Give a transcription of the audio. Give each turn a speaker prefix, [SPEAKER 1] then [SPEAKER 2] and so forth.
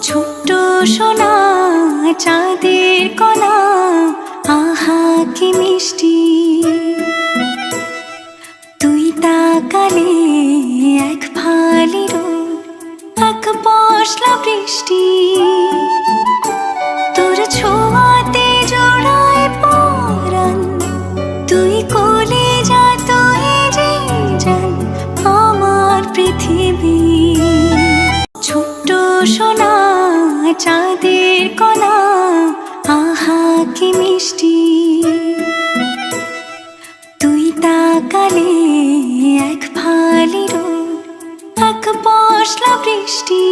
[SPEAKER 1] ছোট্ট সোনা চাঁদের কণা, আহা কি মিষ্টি। তুই তাকালে এক ফালি রোদ, এক পশলা বৃষ্টি। তোর ছোঁয়াতে জোড়ায় পরাণ, তুই কলিজা, তুই যে জান আমার পৃথিবী। ছোট্ট সোনা চাঁদের কণা, আহা কি মিষ্টি। তুই তাকালে এক ফালি রোদ, এক পশলা বৃষ্টি।